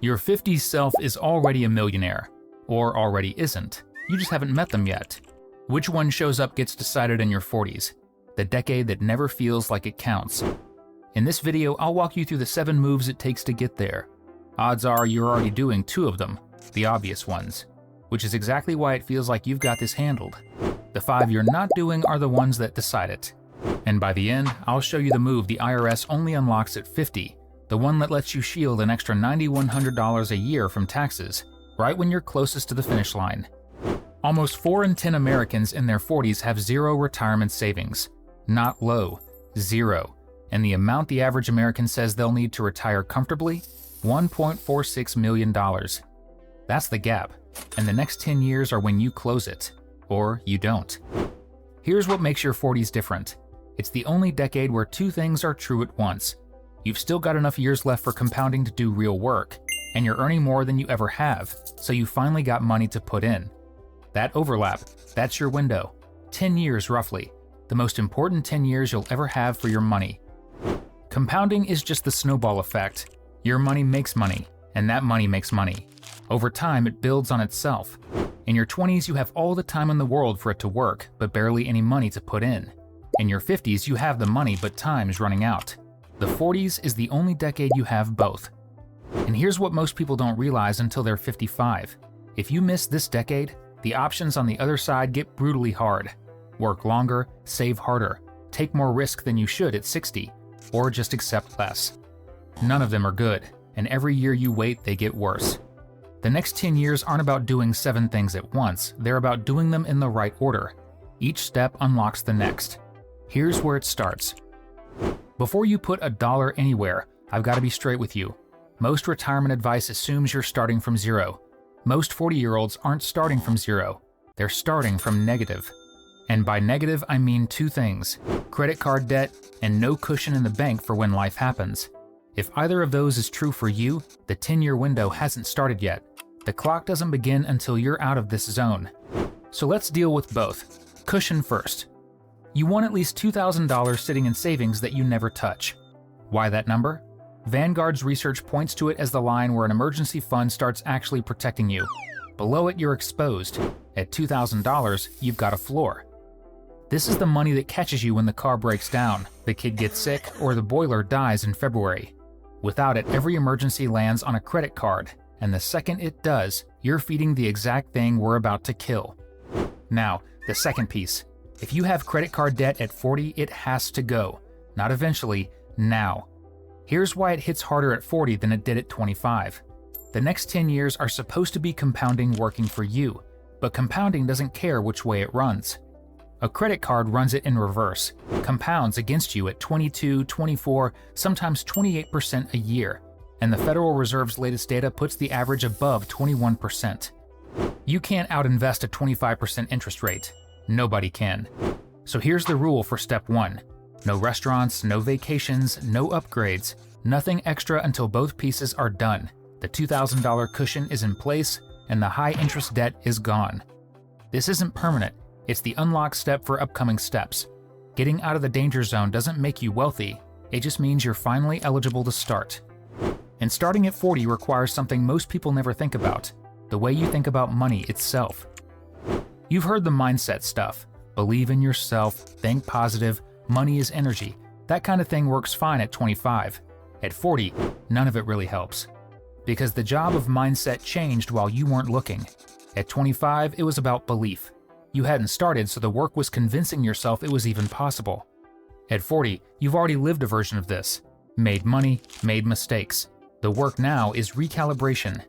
Your 50s self is already a millionaire, or already isn't. You just haven't met them yet. Which one shows up gets decided in your 40s, the decade that never feels like it counts. In this video, I'll walk you through the 7 moves it takes to get there. Odds are you're already doing 2 of them, the obvious ones, which is exactly why it feels like you've got this handled. The 5 you're not doing are the ones that decide it. And by the end, I'll show you the move the IRS only unlocks at 50, the one that lets you shield an extra $9,100 a year from taxes, right when you're closest to the finish line. Almost 4 in 10 Americans in their 40s have 0 retirement savings. Not low, 0. And the amount the average American says they'll need to retire comfortably? $1.46 million. That's the gap, and the next 10 years are when you close it, or you don't. Here's what makes your 40s different. It's the only decade where 2 things are true at once. You've still got enough years left for compounding to do real work, and you're earning more than you ever have, so you finally got money to put in. That overlap, that's your window. 10 years roughly, the most important 10 years you'll ever have for your money. Compounding is just the snowball effect. Your money makes money, and that money makes money. Over time, it builds on itself. In your 20s, you have all the time in the world for it to work, but barely any money to put in. In your 50s, you have the money, but time's running out. The 40s is the only decade you have both. And here's what most people don't realize until they're 55. If you miss this decade, the options on the other side get brutally hard. Work longer, save harder, take more risk than you should at 60, or just accept less. None of them are good, and every year you wait, they get worse. The next 10 years aren't about doing 7 things at once, they're about doing them in the right order. Each step unlocks the next. Here's where it starts. Before you put $1 anywhere, I've got to be straight with you. Most retirement advice assumes you're starting from 0. Most 40-year-olds aren't starting from 0. They're starting from negative. And by negative, I mean 2 things: credit card debt and no cushion in the bank for when life happens. If either of those is true for you, the 10-year window hasn't started yet. The clock doesn't begin until you're out of this zone. So let's deal with both. Cushion first. You want at least $2,000 sitting in savings that you never touch. Why that number? Vanguard's research points to it as the line where an emergency fund starts actually protecting you. Below it, you're exposed. At $2,000, you've got a floor. This is the money that catches you when the car breaks down, the kid gets sick, or the boiler dies in February. Without it, every emergency lands on a credit card, and the second it does, you're feeding the exact thing we're about to kill. Now, the second piece. If you have credit card debt at 40, it has to go. Not eventually, now. Here's why it hits harder at 40 than it did at 25. The next 10 years are supposed to be compounding working for you, but compounding doesn't care which way it runs. A credit card runs it in reverse, compounds against you at 22, 24, sometimes 28% a year, and the Federal Reserve's latest data puts the average above 21%. You can't outinvest a 25% interest rate. Nobody can. So here's the rule for step 1. No restaurants, no vacations, no upgrades, nothing extra until both pieces are done. The $2,000 cushion is in place, and the high-interest debt is gone. This isn't permanent. It's the unlock step for upcoming steps. Getting out of the danger zone doesn't make you wealthy. It just means you're finally eligible to start. And starting at 40 requires something most people never think about: the way you think about money itself. You've heard the mindset stuff. Believe in yourself, think positive, money is energy. That kind of thing works fine at 25. At 40, none of it really helps. Because the job of mindset changed while you weren't looking. At 25, it was about belief. You hadn't started, so the work was convincing yourself it was even possible. At 40, you've already lived a version of this. Made money, made mistakes. The work now is recalibration.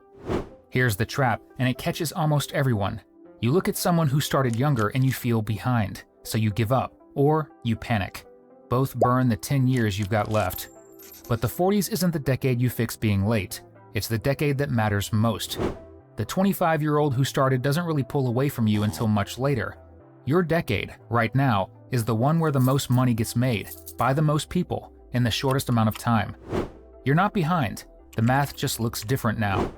Here's the trap, and it catches almost everyone. You look at someone who started younger and you feel behind, so you give up, or you panic. Both burn the 10 years you've got left. But the 40s isn't the decade you fix being late. It's the decade that matters most. The 25-year-old who started doesn't really pull away from you until much later. Your decade, right now, is the one where the most money gets made, by the most people, in the shortest amount of time. You're not behind. The math just looks different now.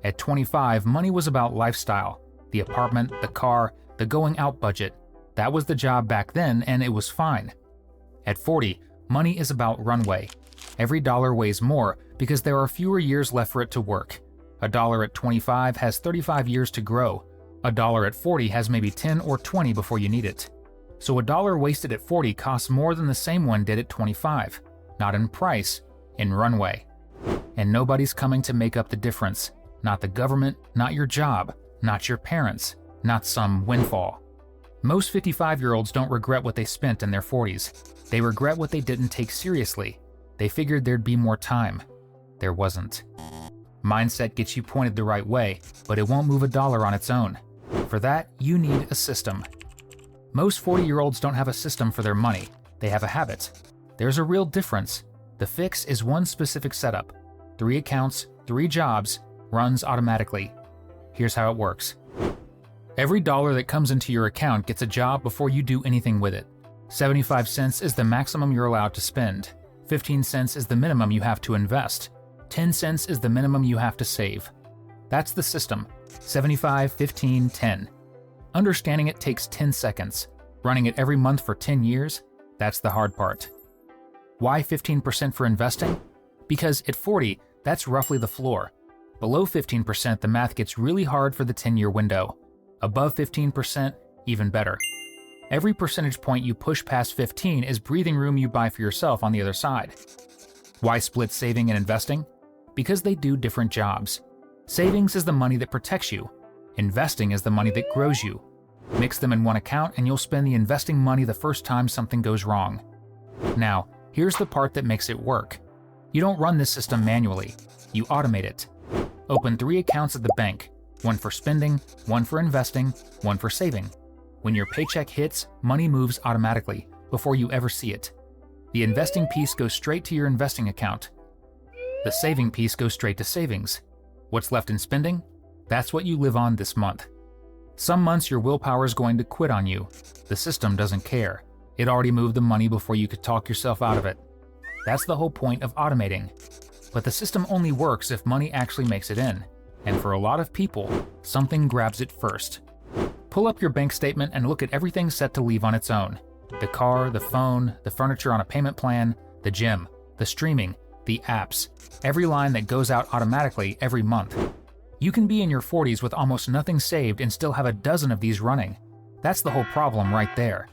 At 25, money was about lifestyle. The apartment, the car, the going out budget. That was the job back then, and it was fine. At 40, money is about runway. Every dollar weighs more because there are fewer years left for it to work. A dollar at 25 has 35 years to grow. A dollar at 40 has maybe 10 or 20 before you need it. So a dollar wasted at 40 costs more than the same one did at 25. Not in price, in runway. And nobody's coming to make up the difference. Not the government, not your job, not your parents, not some windfall. Most 55-year-olds don't regret what they spent in their 40s. They regret what they didn't take seriously. They figured there'd be more time. There wasn't. Mindset gets you pointed the right way, but it won't move a dollar on its own. For that, you need a system. Most 40-year-olds don't have a system for their money. They have a habit. There's a real difference. The fix is one specific setup. 3 accounts, 3 jobs, runs automatically. Here's how it works. Every dollar that comes into your account gets a job before you do anything with it. 75 cents is the maximum you're allowed to spend. 15 cents is the minimum you have to invest. 10 cents is the minimum you have to save. That's the system. 75, 15, 10. Understanding it takes 10 seconds. Running it every month for 10 years, that's the hard part. Why 15% for investing? Because at 40, that's roughly the floor. Below 15%, the math gets really hard for the 10-year window. Above 15%, even better. Every percentage point you push past 15 is breathing room you buy for yourself on the other side. Why split saving and investing? Because they do different jobs. Savings is the money that protects you. Investing is the money that grows you. Mix them in one account and you'll spend the investing money the first time something goes wrong. Now, here's the part that makes it work. You don't run this system manually. You automate it. Open 3 accounts at the bank. 1 for spending, 1 for investing, 1 for saving. When your paycheck hits, money moves automatically, before you ever see it. The investing piece goes straight to your investing account. The saving piece goes straight to savings. What's left in spending? That's what you live on this month. Some months your willpower is going to quit on you. The system doesn't care. It already moved the money before you could talk yourself out of it. That's the whole point of automating. But the system only works if money actually makes it in. And for a lot of people, something grabs it first. Pull up your bank statement and look at everything set to leave on its own. The car, the phone, the furniture on a payment plan, the gym, the streaming, the apps, every line that goes out automatically every month. You can be in your 40s with almost nothing saved and still have a dozen of these running. That's the whole problem right there.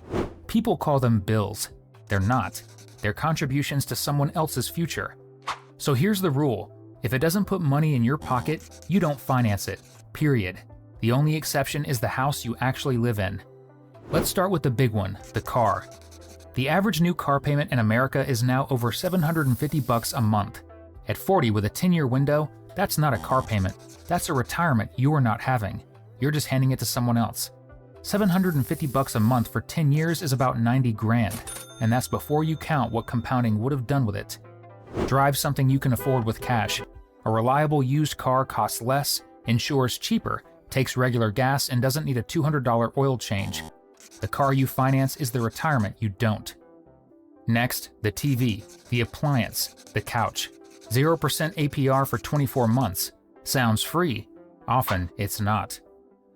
People call them bills. They're not. They're contributions to someone else's future. So here's the rule. If it doesn't put money in your pocket, you don't finance it. Period. The only exception is the house you actually live in. Let's start with the big one, the car. The average new car payment in America is now over $750 a month. At 40 with a 10-year window, that's not a car payment. That's a retirement you are not having. You're just handing it to someone else. $750 a month for 10 years is about 90 grand, and that's before you count what compounding would have done with it. Drive something you can afford with cash. A reliable used car costs less, insures cheaper, takes regular gas, and doesn't need a $200 oil change. The car you finance is the retirement you don't. Next, the TV, the appliance, the couch. 0% APR for 24 months. Sounds free. Often, it's not.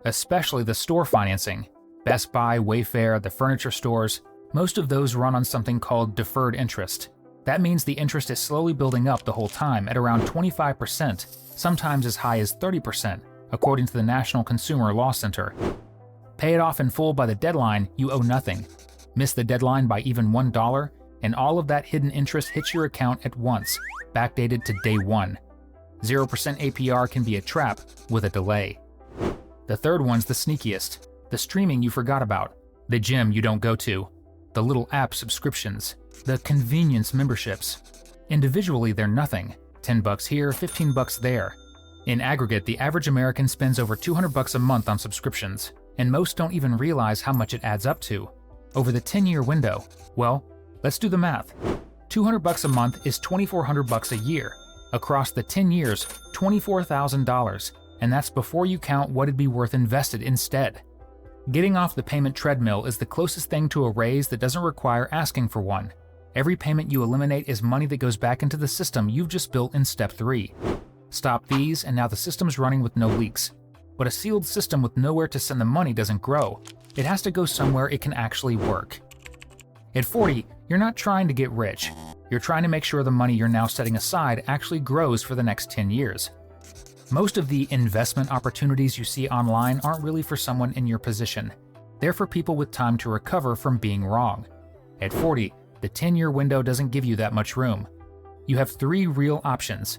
Especially the store financing. Best Buy, Wayfair, the furniture stores, most of those run on something called deferred interest. That means the interest is slowly building up the whole time at around 25%, sometimes as high as 30%, according to the National Consumer Law Center. Pay it off in full by the deadline, you owe nothing. Miss the deadline by even $1, and all of that hidden interest hits your account at once, backdated to day 1. 0% APR can be a trap with a delay. The third one's the sneakiest. The streaming you forgot about. The gym you don't go to. The little app subscriptions. The convenience memberships. Individually, they're nothing. $10 here, $15 there. In aggregate, the average American spends over $200 a month on subscriptions, and most don't even realize how much it adds up to. Over the 10-year window, well, let's do the math. $200 a month is $2,400 a year. Across the 10 years, $24,000, and that's before you count what it'd be worth invested instead. Getting off the payment treadmill is the closest thing to a raise that doesn't require asking for one. Every payment you eliminate is money that goes back into the system you've just built in step 3. Stop these, and now the system's running with no leaks. But a sealed system with nowhere to send the money doesn't grow. It has to go somewhere it can actually work. At 40, you're not trying to get rich. You're trying to make sure the money you're now setting aside actually grows for the next 10 years. Most of the investment opportunities you see online aren't really for someone in your position. They're for people with time to recover from being wrong. At 40, the 10-year window doesn't give you that much room. You have 3 real options.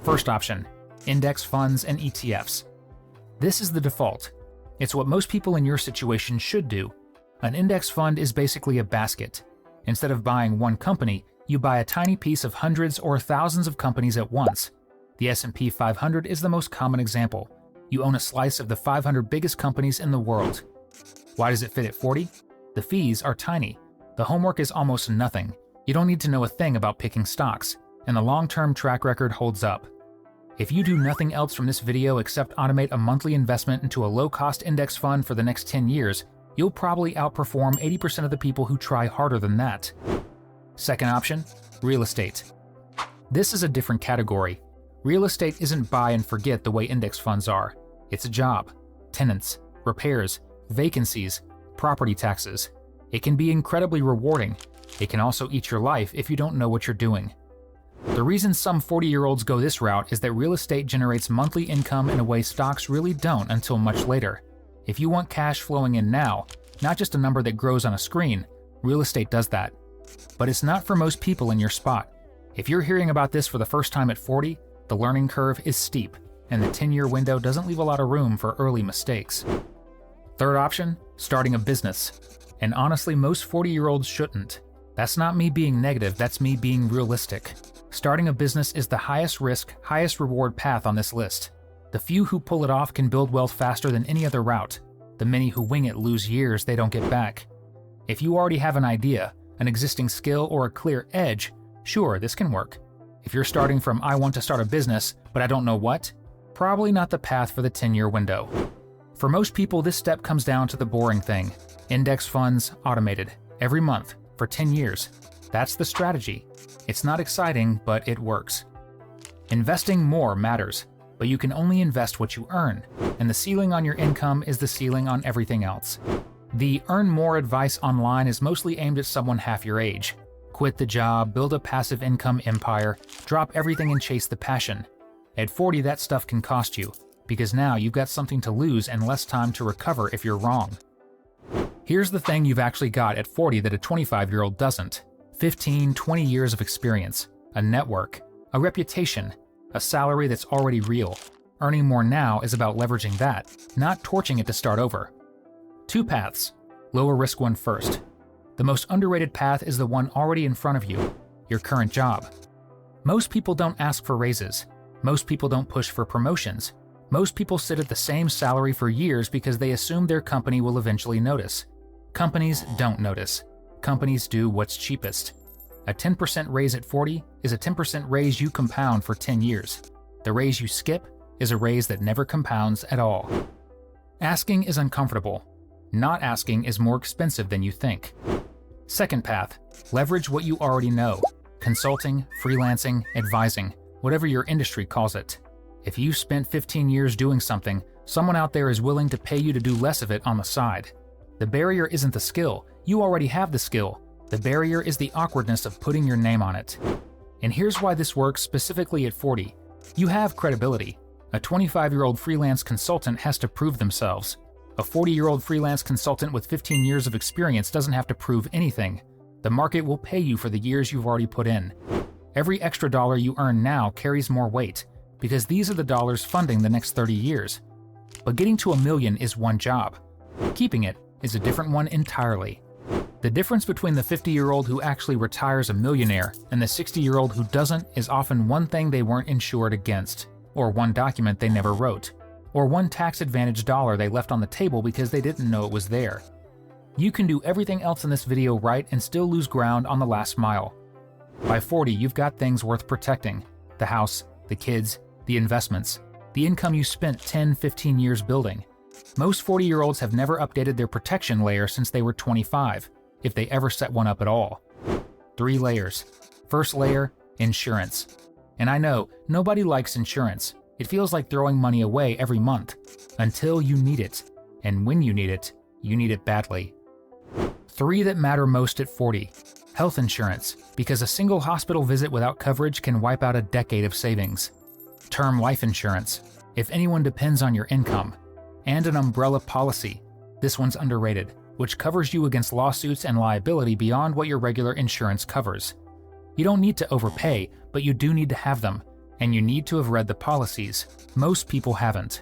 First option, index funds and ETFs. This is the default. It's what most people in your situation should do. An index fund is basically a basket. Instead of buying one company, you buy a tiny piece of hundreds or thousands of companies at once. The S&P 500 is the most common example. You own a slice of the 500 biggest companies in the world. Why does it fit at 40? The fees are tiny. The homework is almost nothing. You don't need to know a thing about picking stocks, and the long-term track record holds up. If you do nothing else from this video except automate a monthly investment into a low-cost index fund for the next 10 years, you'll probably outperform 80% of the people who try harder than that. Second option, real estate. This is a different category. Real estate isn't buy and forget the way index funds are. It's a job, tenants, repairs, vacancies, property taxes. It can be incredibly rewarding. It can also eat your life if you don't know what you're doing. The reason some 40-year-olds go this route is that real estate generates monthly income in a way stocks really don't until much later. If you want cash flowing in now, not just a number that grows on a screen, real estate does that. But it's not for most people in your spot. If you're hearing about this for the first time at 40, the learning curve is steep, and the 10-year window doesn't leave a lot of room for early mistakes. Third option, starting a business. And honestly, most 40-year-olds shouldn't. That's not me being negative, that's me being realistic. Starting a business is the highest risk, highest reward path on this list. The few who pull it off can build wealth faster than any other route. The many who wing it lose years they don't get back. If you already have an idea, an existing skill, or a clear edge, sure, this can work. If you're starting from I want to start a business, but I don't know what, probably not the path for the 10-year window. For most people, this step comes down to the boring thing. Index funds, automated, every month, for 10 years. That's the strategy. It's not exciting, but it works. Investing more matters, but you can only invest what you earn, and the ceiling on your income is the ceiling on everything else. The earn more advice online is mostly aimed at someone half your age. Quit the job, build a passive income empire, drop everything and chase the passion. At 40, that stuff can cost you, because now you've got something to lose and less time to recover if you're wrong. Here's the thing you've actually got at 40 that a 25-year-old doesn't. 15, 20 years of experience, a network, a reputation, a salary that's already real. Earning more now is about leveraging that, not torching it to start over. 2 paths. Lower risk one first. The most underrated path is the one already in front of you, your current job. Most people don't ask for raises. Most people don't push for promotions. Most people sit at the same salary for years because they assume their company will eventually notice. Companies don't notice. Companies do what's cheapest. A 10% raise at 40 is a 10% raise you compound for 10 years. The raise you skip is a raise that never compounds at all. Asking is uncomfortable. Not asking is more expensive than you think. Second path, leverage what you already know. Consulting, freelancing, advising, whatever your industry calls it. If you spent 15 years doing something, someone out there is willing to pay you to do less of it on the side. The barrier isn't the skill. You already have the skill. The barrier is the awkwardness of putting your name on it. And here's why this works specifically at 40. You have credibility. A 25-year-old freelance consultant has to prove themselves. A 40-year-old freelance consultant with 15 years of experience doesn't have to prove anything. The market will pay you for the years you've already put in. Every extra dollar you earn now carries more weight, because these are the dollars funding the next 30 years. But getting to $1 million is one job. Keeping it is a different one entirely. The difference between the 50-year-old who actually retires a millionaire and the 60-year-old who doesn't is often one thing they weren't insured against, or one document they never wrote, or one tax-advantaged dollar they left on the table because they didn't know it was there. You can do everything else in this video right and still lose ground on the last mile. By 40, you've got things worth protecting: the house, the kids, the investments, the income you spent 10, 15 years building. Most 40-year-olds have never updated their protection layer since they were 25, if they ever set one up at all. 3 layers. First layer, insurance. And I know, nobody likes insurance. It feels like throwing money away every month, until you need it. And when you need it badly. 3 that matter most at 40. Health insurance, because a single hospital visit without coverage can wipe out a decade of savings. Term life insurance. if anyone depends on your income. And an umbrella policy. This one's underrated, which covers you against lawsuits and liability beyond what your regular insurance covers. You don't need to overpay, but you do need to have them, and you need to have read the policies. Most people haven't.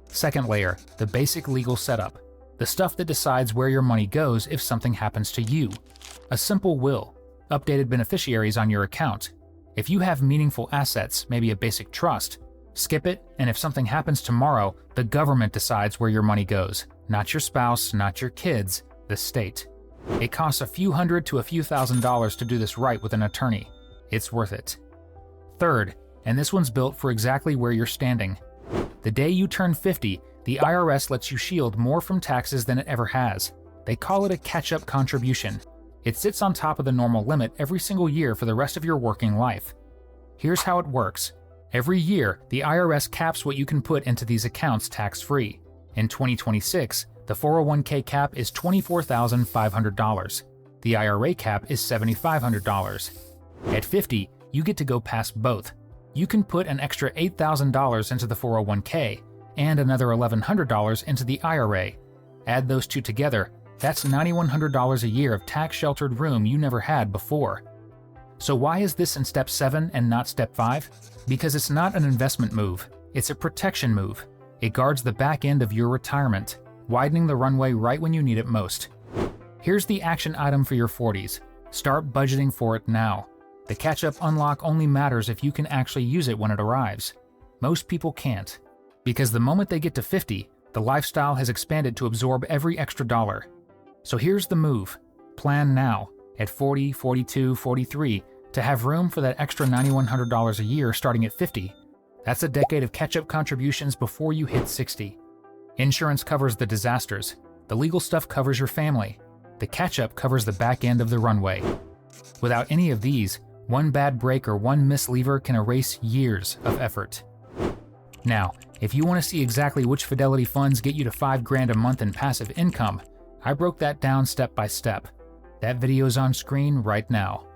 Second layer, the basic legal setup. The stuff that decides where your money goes if something happens to you. A simple will, updated beneficiaries on your account. If you have meaningful assets, maybe a basic trust, skip it, and if something happens tomorrow, the government decides where your money goes. Not your spouse, not your kids, the state. It costs a few hundred to a few $1,000s to do this right with an attorney. It's worth it. Third, and this one's built for exactly where you're standing. The day you turn 50, the IRS lets you shield more from taxes than it ever has. They call it a catch-up contribution. It sits on top of the normal limit every single year for the rest of your working life. Here's how it works. Every year, the IRS caps what you can put into these accounts tax-free. In 2026, the 401k cap is $24,500. The IRA cap is $7,500. At 50, you get to go past both. You can put an extra $8,000 into the 401k and another $1,100 into the IRA. Add those two together, that's $9,100 a year of tax-sheltered room you never had before. So why is this in Step 7 and not Step 5? Because it's not an investment move, it's a protection move. It guards the back end of your retirement, widening the runway right when you need it most. Here's the action item for your 40s. Start budgeting for it now. The catch-up unlock only matters if you can actually use it when it arrives. Most people can't. Because the moment they get to 50, the lifestyle has expanded to absorb every extra dollar. So here's the move. Plan now, at 40, 42, 43, to have room for that extra $9,100 a year starting at 50. That's a decade of catch-up contributions before you hit 60. Insurance covers the disasters. The legal stuff covers your family. The catch-up covers the back end of the runway. Without any of these, one bad break or one mislever can erase years of effort. Now, if you want to see exactly which Fidelity funds get you to $5,000 a month in passive income, I broke that down step by step. That video's on screen right now.